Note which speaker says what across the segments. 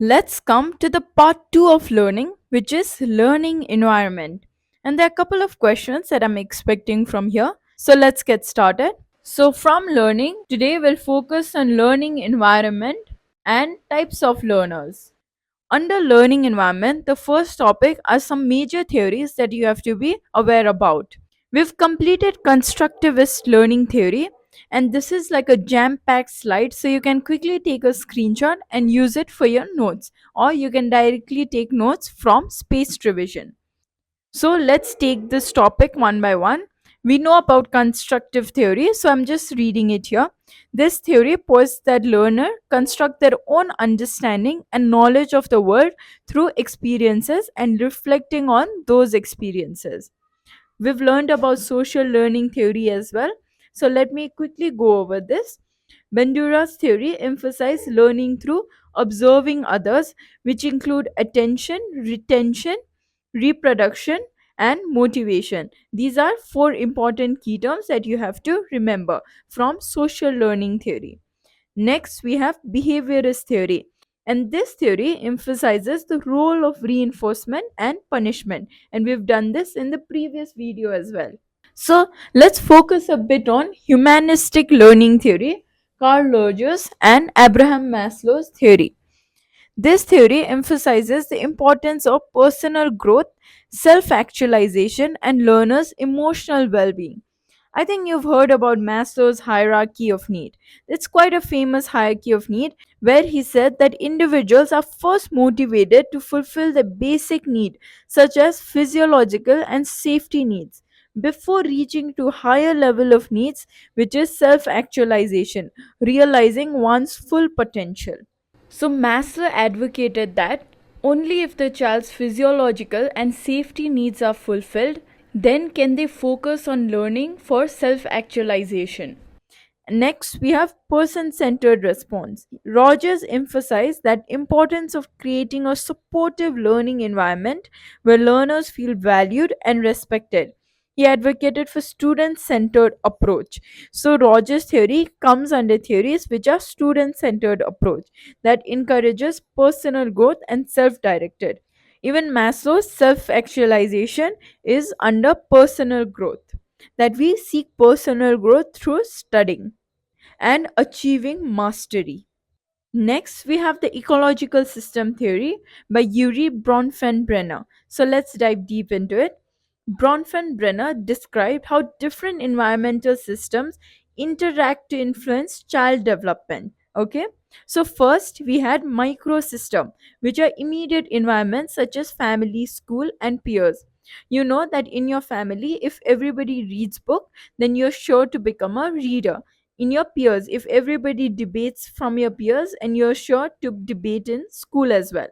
Speaker 1: Let's come to the part 2 of learning, which is learning environment. And there are a couple of questions that I'm expecting from here. So let's get started. So, from learning, today we'll focus on learning environment and types of learners. Under learning environment, the first topic are some major theories that you have to be aware about. We've completed constructivist learning theory, and this is like a jam packed slide, so you can quickly take a screenshot and use it for your notes, or you can directly take notes from spaced revision. So let's take this topic one by one. We know about constructive theory, so I'm just reading it here. This theory posits that learner construct their own understanding and knowledge of the world through experiences and reflecting on those experiences. We've learned about social learning theory as well. So let me quickly go over this. Bandura's theory emphasizes learning through observing others, which include attention, retention, reproduction, and motivation. These are four important key terms that you have to remember from social learning theory. Next, we have behaviorist theory. And this theory emphasizes the role of reinforcement and punishment. And we've done this in the previous video as well. So, let's focus a bit on humanistic learning theory, Carl Rogers and Abraham Maslow's theory. This theory emphasizes the importance of personal growth, self actualization, and learners' emotional well being. I think you've heard about Maslow's hierarchy of need. It's quite a famous hierarchy of need where he said that individuals are first motivated to fulfill the basic need such as physiological and safety needs before reaching to higher level of needs which is self actualization, realizing one's full potential. So Maslow advocated that only if the child's physiological and safety needs are fulfilled, then can they focus on learning for self actualization. Next, we have person-centered response. Rogers emphasized that importance of creating a supportive learning environment where learners feel valued and respected. He advocated for student-centered approach. So Rogers' theory comes under theories which are student-centered approach that encourages personal growth and self-directed. Even Maslow's self-actualization is under personal growth, that we seek personal growth through studying and achieving mastery. Next, we have the ecological system theory by Yuri Bronfenbrenner. So let's dive deep into it. Bronfenbrenner described how different environmental systems interact to influence child development. Okay, so first we had microsystem, which are immediate environments such as family, school, and peers. You know that in your family, if everybody reads book, then you're sure to become a reader. In your peers, if everybody debates from your peers, and you're sure to debate in school as well.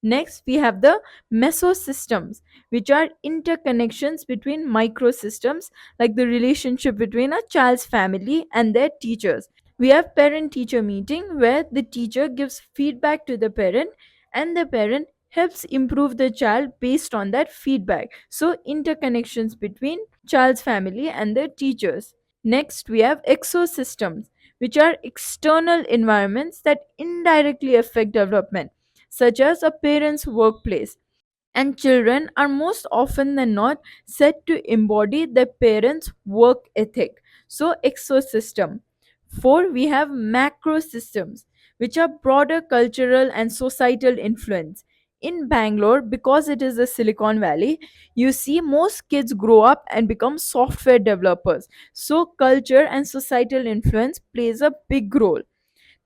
Speaker 1: Next, we have the mesosystems, which are interconnections between microsystems, like the relationship between a child's family and their teachers. We have parent teacher meeting where the teacher gives feedback to the parent and the parent helps improve the child based on that feedback. So, interconnections between child's family and their teachers. Next, we have exosystems, which are external environments that indirectly affect development, such as a parent's workplace. And children are most often than not said to embody their parents' work ethic. So, ecosystem. Four, we have macro systems, which are broader cultural and societal influence. In Bangalore, because it is the Silicon Valley, you see most kids grow up and become software developers. So, culture and societal influence plays a big role.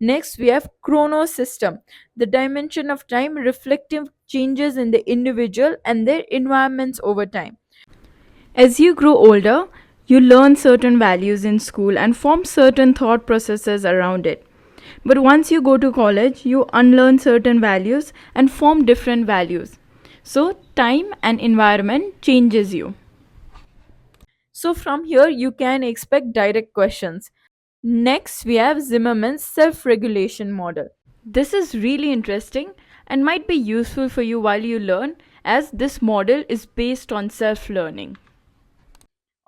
Speaker 1: Next, we have chronos system, the dimension of time reflecting changes in the individual and their environments over time. As you grow older, you learn certain values in school and form certain thought processes around it. But once you go to college, you unlearn certain values and form different values. So, time and environment changes you. So, from here, you can expect direct questions. Next, we have Zimmerman's self regulation model. This is really interesting and might be useful for you while you learn, as this model is based on self learning.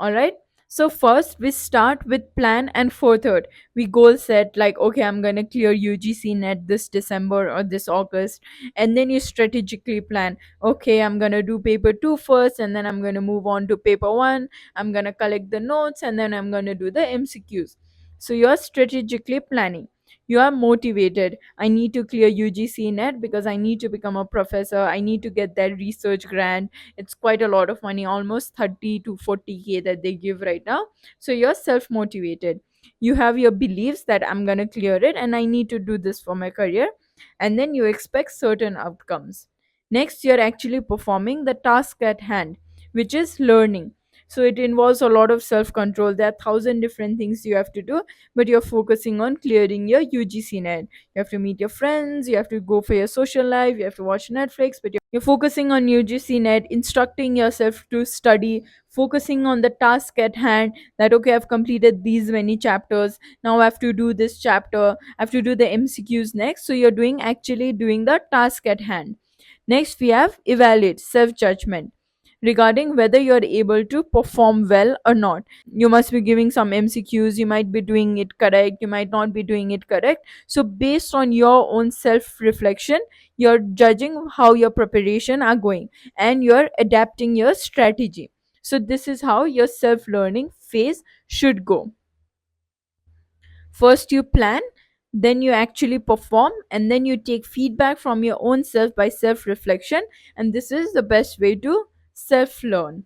Speaker 1: Alright, So first we start with plan and forethought. We goal set like, okay, I'm gonna clear UGC net this December or this August, and then you strategically plan. Okay, I'm gonna do paper 2 first, and then I'm gonna move on to paper 1. I'm gonna collect the notes, and then I'm gonna do the MCQs. So you're strategically planning. You are motivated. I need to clear UGC net because I need to become a professor. I need to get that research grant. It's quite a lot of money, almost 30 to 40K that they give right now. So you're self motivated. You have your beliefs that I'm going to clear it and I need to do this for my career, and then you expect certain outcomes. Next, you're actually performing the task at hand, which is learning. So it involves a lot of self control. There are 1,000 different things you have to do, but you're focusing on clearing your UGC net. You have to meet your friends, you have to go for your social life, you have to watch Netflix, but you're focusing on UGC net, instructing yourself to study, focusing on the task at hand, that okay, I've completed these many chapters, now I have to do this chapter, I have to do the MCQs next. So you're doing actually doing the task at hand. Next, we have evaluate, self judgment regarding whether you're able to perform well or not. You must be giving some MCQs, you might be doing it correct, you might not be doing it correct. So based on your own self reflection, you're judging how your preparation are going, and you're adapting your strategy. So this is how your self learning phase should go. First you plan, then you actually perform, and then you take feedback from your own self by self reflection, and this is the best way to self learn.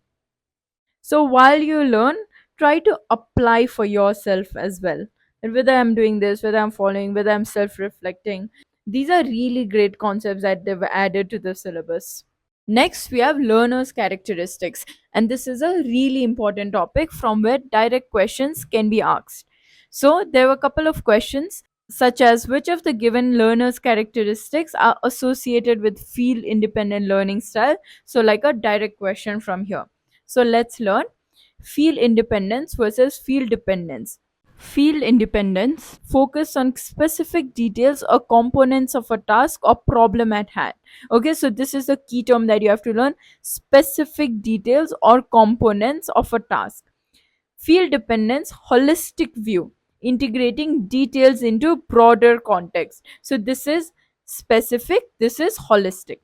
Speaker 1: So while you learn, try to apply for yourself as well. And whether I'm doing this, whether I'm following, whether I'm self reflecting, these are really great concepts that they've added to the syllabus. Next, we have learners' characteristics, and this is a really important topic from where direct questions can be asked. So, there were a couple of questions such as which of the given learners' characteristics are associated with field independent learning style. So, like a direct question from here. So, let's learn field independence versus field dependence. Field independence focus on specific details or components of a task or problem at hand. Okay, so this is a key term that you have to learn: specific details or components of a task. Field dependence, holistic view, integrating details into broader context. So this is specific, this is holistic.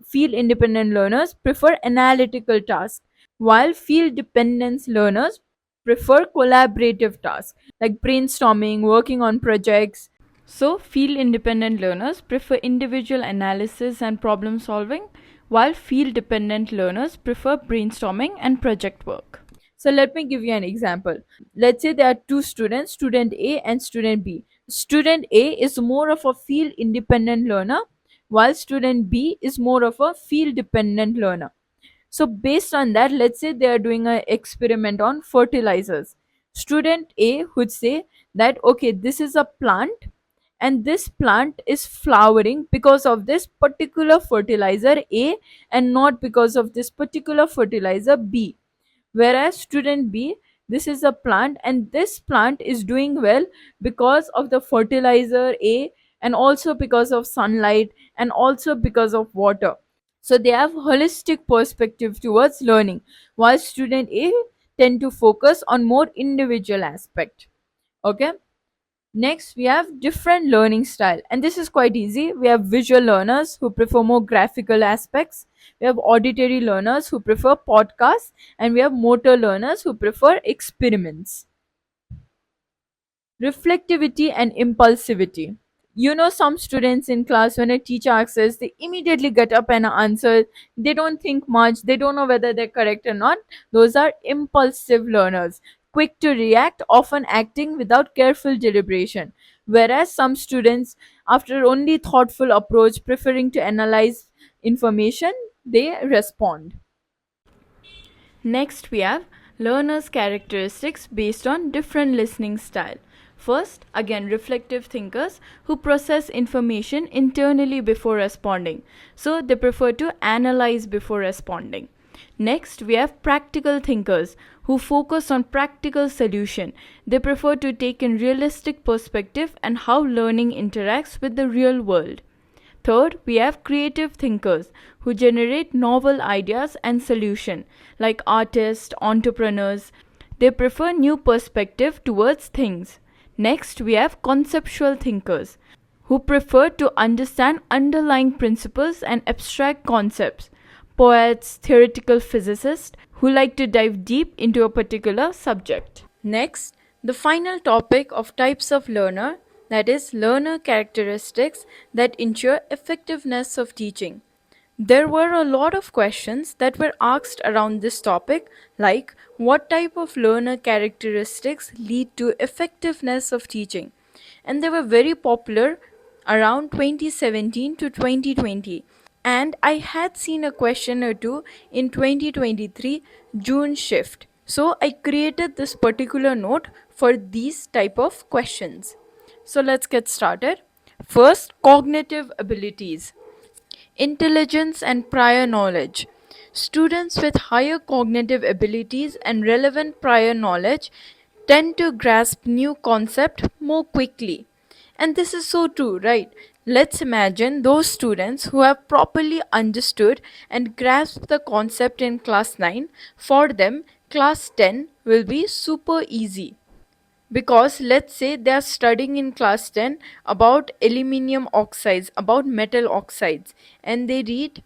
Speaker 1: Field independent learners prefer analytical tasks, while field dependence learners prefer collaborative tasks like brainstorming, working on projects. So, field independent learners prefer individual analysis and problem solving, while field dependent learners prefer brainstorming and project work. So, let me give you an example. Let's say there are two students, student A and student B. Student A is more of a field independent learner, while student B is more of a field dependent learner. So based on that, let's say they are doing an experiment on fertilizers. Student A would say that okay, this is a plant and this plant is flowering because of this particular fertilizer A and not because of this particular fertilizer B. Whereas student B, this is a plant and this plant is doing well because of the fertilizer A, and also because of sunlight, and also because of water. So they have holistic perspective towards learning, while student A tend to focus on more individual aspect. Okay. Next, we have different learning style, and this is quite easy. We have visual learners who prefer more graphical aspects. We have auditory learners who prefer podcasts, and we have motor learners who prefer experiments. Reflectivity and impulsivity. You know, some students in class, when a teacher asks us, they immediately get up and answer. They don't think much, they don't know whether they're correct or not. Those are impulsive learners, quick to react, often acting without careful deliberation. Whereas some students, after only thoughtful approach, preferring to analyze information, they respond. Next, we have learners' characteristics based on different listening style. First, again, reflective thinkers who process information internally before responding. So, they prefer to analyze before responding. Next, we have practical thinkers who focus on practical solution. They prefer to take in realistic perspective and how learning interacts with the real world. Third, we have creative thinkers who generate novel ideas and solutions, like artists, entrepreneurs. They prefer new perspective towards things. Next, we have conceptual thinkers who prefer to understand underlying principles and abstract concepts. Poets, theoretical physicists who like to dive deep into a particular subject. Next, the final topic of types of learner, that is learner characteristics that ensure effectiveness of teaching. There were a lot of questions that were asked around this topic, like what type of learner characteristics lead to effectiveness of teaching, and they were very popular around 2017 to 2020. And I had seen a question or two in 2023 June shift. So I created this particular note for these type of questions. So let's get started. First, cognitive abilities. Intelligence and prior knowledge. Students with higher cognitive abilities and relevant prior knowledge tend to grasp new concept more quickly. And this is so true, right? Let's imagine those students who have properly understood and grasped the concept in class 9. For them, class 10 will be super easy. Because let's say they are studying in class 10 about aluminum oxides, about metal oxides, and they read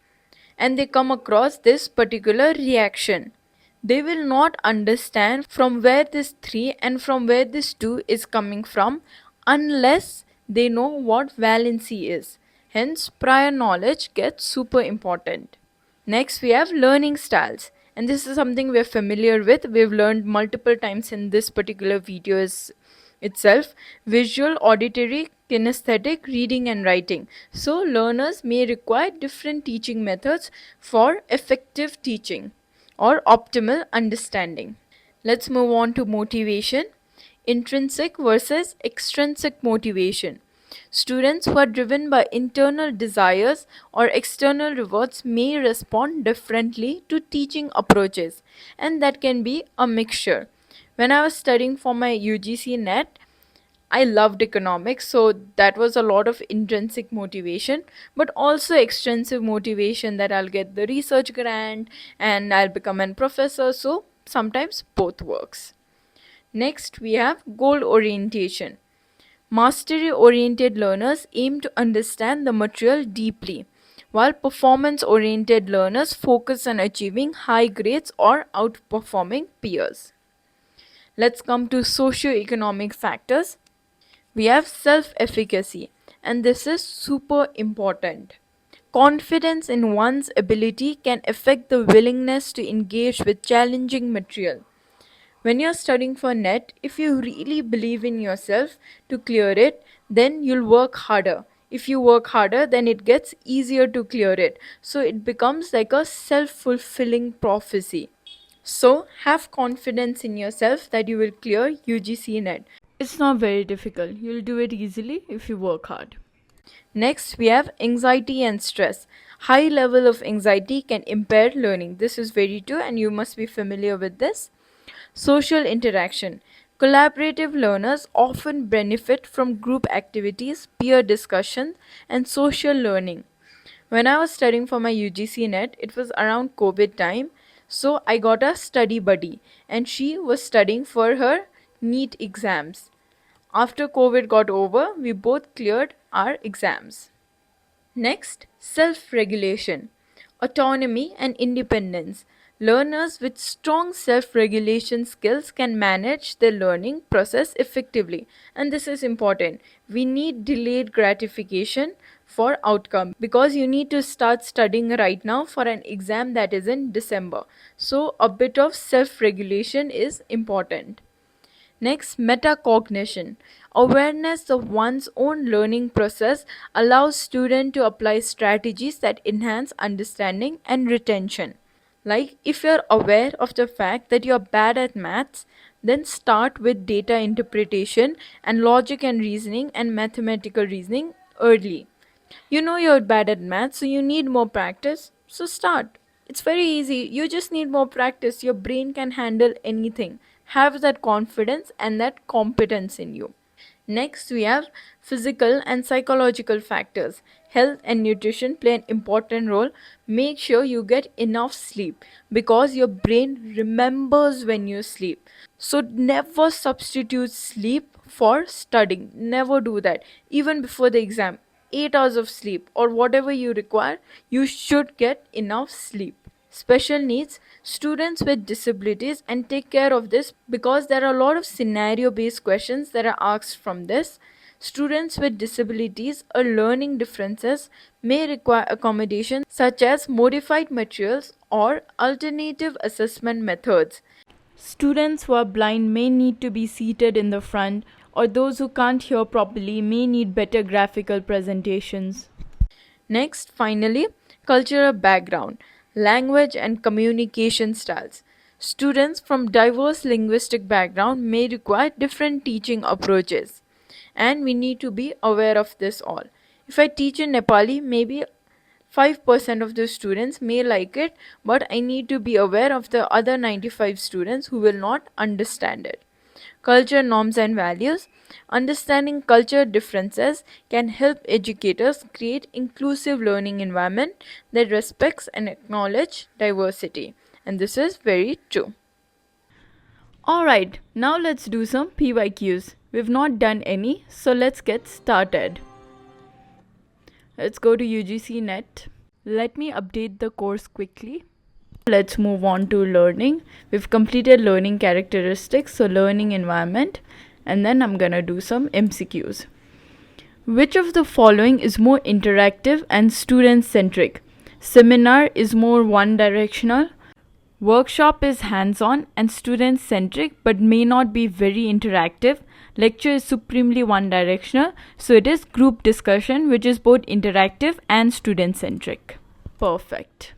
Speaker 1: and they come across this particular reaction. They will not understand from where this 3 and from where this 2 is coming from unless they know what valency is. Hence, prior knowledge gets super important. Next, we have learning styles. And this is something we're familiar with. We've learned multiple times in this particular itself. Visual, auditory, kinesthetic, reading and writing. So learners may require different teaching methods for effective teaching or optimal understanding. Let's move on to motivation. Intrinsic versus extrinsic motivation. Students who are driven by internal desires or external rewards may respond differently to teaching approaches, and that can be a mixture. When I was studying for my UGC net, I loved economics, so that was a lot of intrinsic motivation, but also extrinsic motivation that I'll get the research grant and I'll become a professor. So sometimes both works. Next, we have goal orientation. Mastery oriented learners aim to understand the material deeply, while performance oriented learners focus on achieving high grades or outperforming peers. Let's come to socio-economic factors. We have self efficacy, and this is super important. Confidence in one's ability can affect the willingness to engage with challenging material. When you're studying for net, if you really believe in yourself to clear it, then you'll work harder. If you work harder, then it gets easier to clear it. So it becomes like a self fulfilling prophecy. So have confidence in yourself that you will clear UGC net. It's not very difficult. You'll do it easily if you work hard. Next, we have anxiety and stress. High level of anxiety can impair learning. This is very true, and you must be familiar with this. Social interaction. Collaborative learners often benefit from group activities, peer discussion, and social learning. When I was studying for my UGC net, it was around COVID time, so I got a study buddy, and she was studying for her NEET exams. After COVID got over, we both cleared our exams. Next, self regulation, autonomy, and independence. Learners with strong self regulation skills can manage their learning process effectively, and this is important. We need delayed gratification for outcome because you need to start studying right now for an exam that is in December. So, a bit of self regulation is important. Next, metacognition. Awareness of one's own learning process allows students to apply strategies that enhance understanding and retention. Like if you're aware of the fact that you're bad at maths, then start with data interpretation and logic and reasoning and mathematical reasoning early. You know you're bad at maths, so you need more practice. So start. It's very easy. You just need more practice. Your brain can handle anything. Have that confidence and that competence in you. Next, we have physical and psychological factors. Health and nutrition play an important role. Make sure you get enough sleep because your brain remembers when you sleep. So, never substitute sleep for studying. Never do that. Even before the exam, 8 hours of sleep or whatever you require, you should get enough sleep. Special needs, students with disabilities, and take care of this because there are a lot of scenario based questions that are asked from this. Students with disabilities or learning differences may require accommodation such as modified materials or alternative assessment methods. Students who are blind may need to be seated in the front, or those who can't hear properly may need better graphical presentations. Next, finally, cultural background, language and communication styles. Students from diverse linguistic background may require different teaching approaches, and we need to be aware of this all. If I teach in Nepali, maybe 5% of the students may like it, but I need to be aware of the other 95 students who will not understand it. Culture, norms, and values. Understanding culture differences can help educators create inclusive learning environment that respects and acknowledge diversity. And this is very true. Alright, now let's do some PYQs. We've not done any, so let's get started. Let's go to UGC Net. Let me update the course quickly. Let's move on to learning. We've completed learning characteristics, so learning environment, and then I'm gonna do some MCQs. Which of the following is more interactive and student-centric? Seminar is more one-directional. Workshop is hands-on and student-centric but may not be very interactive. Lecture is supremely one-directional, so it is group discussion which is both interactive and student-centric. Perfect.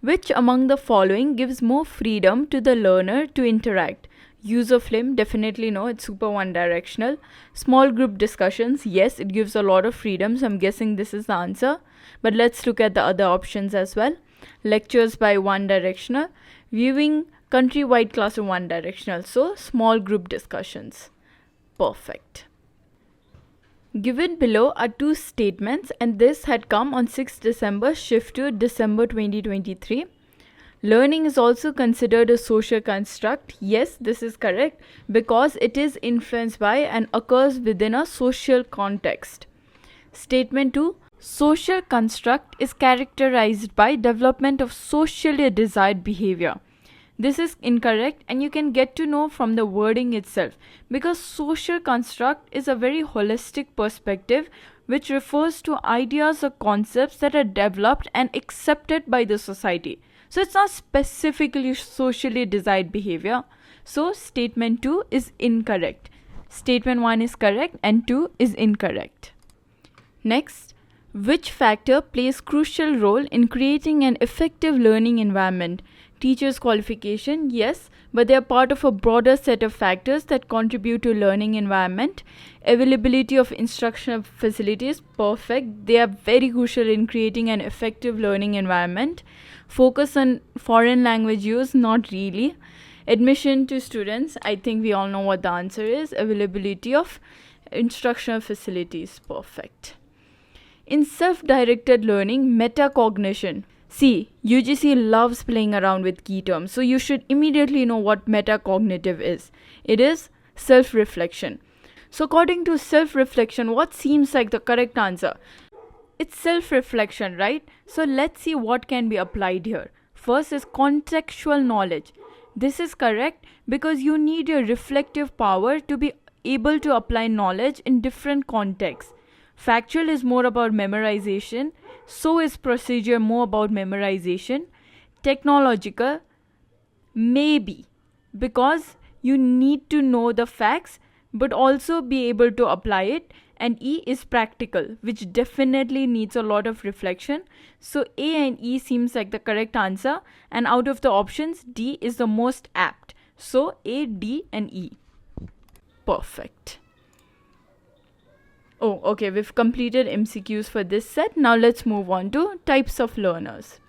Speaker 1: Which among the following gives more freedom to the learner to interact? User film, definitely no, it's super one-directional. Small group discussions, yes, it gives a lot of freedom, so I'm guessing this is the answer. But let's look at the other options as well. Lectures by one-directional. Viewing countrywide classroom one-directional, so small group discussions. Perfect. Given below are two statements, and this had come on 6th December, shift to December 2023. Learning is also considered a social construct. Yes, this is correct because it is influenced by and occurs within a social context. Statement 2. Social construct is characterized by development of socially desired behavior. This is incorrect, and you can get to know from the wording itself because social construct is a very holistic perspective which refers to ideas or concepts that are developed and accepted by the society. So it's not specifically socially desired behavior. So statement 2 is incorrect. Statement 1 is correct and 2 is incorrect. Next, which factor plays crucial role in creating an effective learning environment? Teachers' qualification, yes, but they are part of a broader set of factors that contribute to learning environment. Availability of instructional facilities, perfect. They are very crucial in creating an effective learning environment. Focus on foreign language use, not really. Admission to students, I think we all know what the answer is. Availability of instructional facilities, perfect. In self-directed learning, metacognition. See, UGC loves playing around with key terms, so you should immediately know what metacognitive is. It is self-reflection. So according to self-reflection, what seems like the correct answer? It's self-reflection, right? So let's see what can be applied here. First is contextual knowledge. This is correct because you need your reflective power to be able to apply knowledge in different contexts. Factual is more about memorization. So is procedure more about memorization. Technological, maybe, because you need to know the facts but also be able to apply it. And E is practical, which definitely needs a lot of reflection. So A and E seems like the correct answer, and out of the options, D is the most apt. So A, D and E. Perfect. Oh, okay, we've completed MCQs for this set. Now let's move on to types of learners.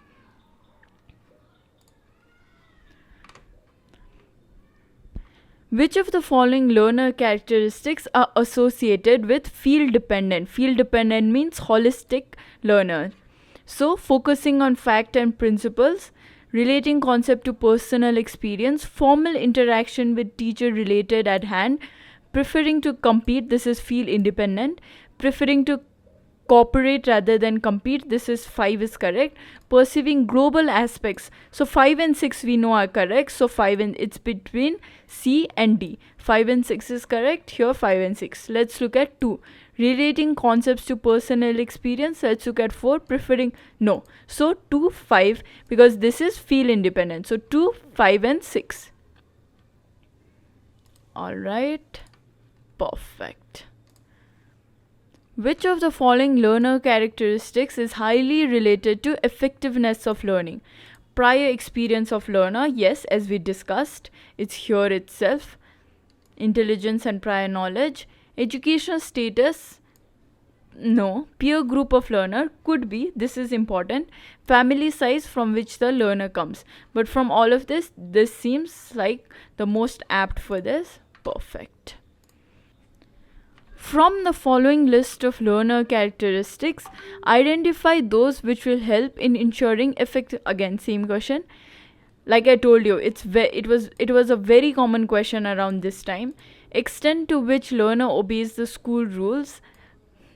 Speaker 1: Which of the following learner characteristics are associated with field dependent? Field dependent means holistic learner. So, focusing on fact and principles, relating concept to personal experience, formal interaction with teacher related at hand, preferring to compete, this is field independent, preferring to cooperate rather than compete, this is 5 is correct, perceiving global aspects, so 5 and 6 we know are correct, so 5 and it's between C and D. 5 and 6 is correct, here 5 and 6. Let's look at 2, relating concepts to personal experience. Let's look at 4, preferring no, so 2 5 because this is field independent, so 2 5 and 6. Alright, perfect. Which of the following learner characteristics is highly related to effectiveness of learning? Prior experience of learner, yes, as we discussed, it's here itself. Intelligence and prior knowledge. Educational status, no. Peer group of learner, could be, this is important. Family size from which the learner comes. But from all of this seems like the most apt for this. Perfect. From the following list of learner characteristics, identify those which will help in ensuring effective. Again, same question. Like I told you, it was a very common question around this time. Extent to which learner obeys the school rules,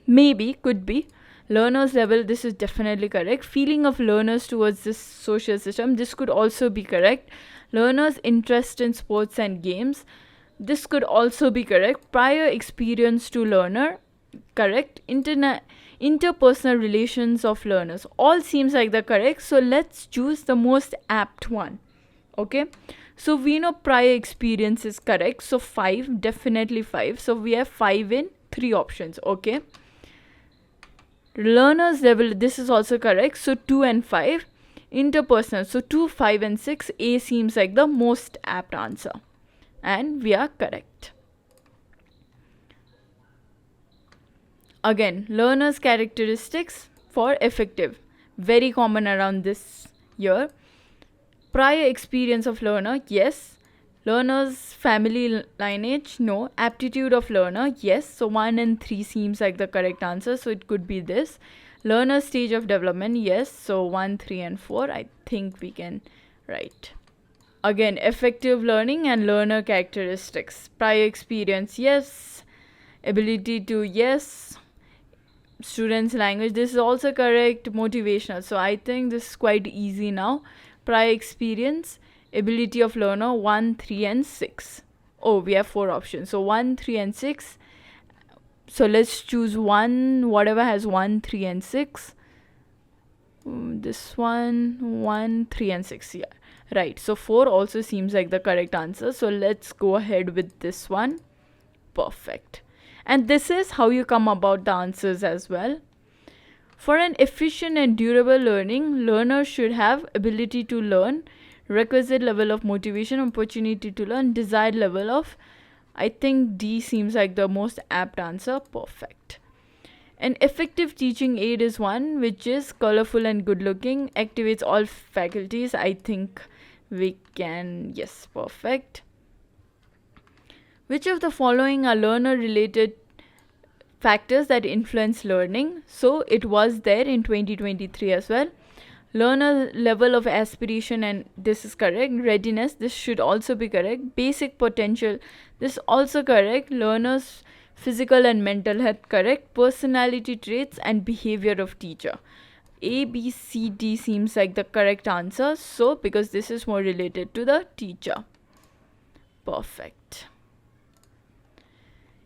Speaker 1: maybe, could be. Learners level, this is definitely correct. Feeling of learners towards this social system, this could also be correct. Learners' interest in sports and games, this could also be correct. Prior experience to learner, correct. Interpersonal relations of learners, all seems like the correct. So let's choose the most apt one. Okay, so we know prior experience is correct, so 5, definitely 5. So we have 5 in 3 options. Okay, learners level, this is also correct, so 2 and 5. Interpersonal, so 2 5 and 6. A seems like the most apt answer, and we are correct. Again, learners characteristics for effective, very common around this year. Prior experience of learner, yes. Learner's family lineage, no. Aptitude of learner, yes. So 1 and 3 seems like the correct answer, so it could be this. Learner stage of development, yes. So 1 3 and 4 I think we can write. Again, effective learning and learner characteristics. Prior experience, yes. Ability to, yes. Students' language, this is also correct. Motivational, so I think this is quite easy now. Prior experience, ability of learner, 1 3 and 6. Oh, we have 4 options, so 1 3 and 6. So let's choose one, whatever has 1 3 and 6. This one, 1 3 and 6, yeah. Right, so 4 also seems like the correct answer. So let's go ahead with this one. Perfect. And this is how you come about the answers as well. For an efficient and durable learning, learners should have ability to learn, requisite level of motivation, opportunity to learn, desired level of, I think D seems like the most apt answer. Perfect. An effective teaching aid is one which is colorful and good looking, activates all faculties. I think we can, yes, perfect. Which of the following are learner related factors that influence learning? So it was there in 2023 as well. Learner level of aspiration, and this is correct. Readiness, this should also be correct. Basic potential, this also correct. Learners physical and mental health, correct. Personality traits and behavior of teacher, A, B, C, D seems like the correct answer. So because this is more related to the teacher. Perfect.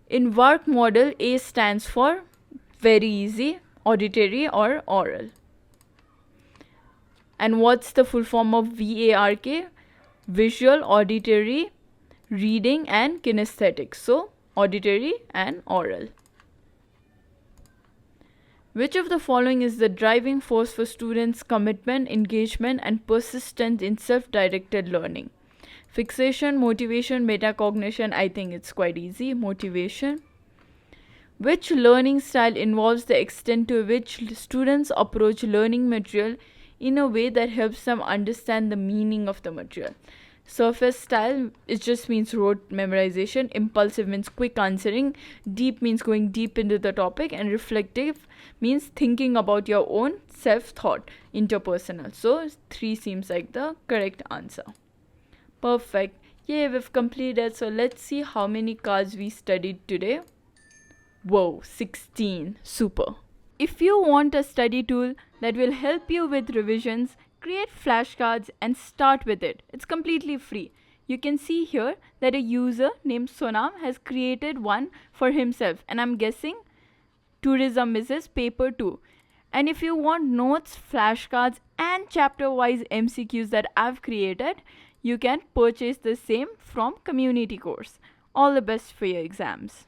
Speaker 1: In work model, A stands for, very easy, auditory or oral. And what's the full form of VARK? Visual, auditory, reading and kinesthetic. So auditory and oral. Which of the following is the driving force for students' commitment, engagement and persistence in self-directed learning? Fixation, motivation, metacognition, I think it's quite easy. Motivation. Which learning style involves the extent to which students approach learning material in a way that helps them understand the meaning of the material? Surface style, it just means rote memorization. Impulsive means quick answering. Deep means going deep into the topic. And reflective means thinking about your own self-thought, interpersonal. So 3 seems like the correct answer. Perfect. Yay, we've completed. So let's see how many cards we studied today. Whoa, 16. Super. If you want a study tool that will help you with revisions, create flashcards and start with it. It's completely free. You can see here that a user named Sonam has created one for himself, and I'm guessing tourism is his paper too. And if you want notes, flashcards and chapter wise MCQs that I've created, you can purchase the same from community course. All the best for your exams.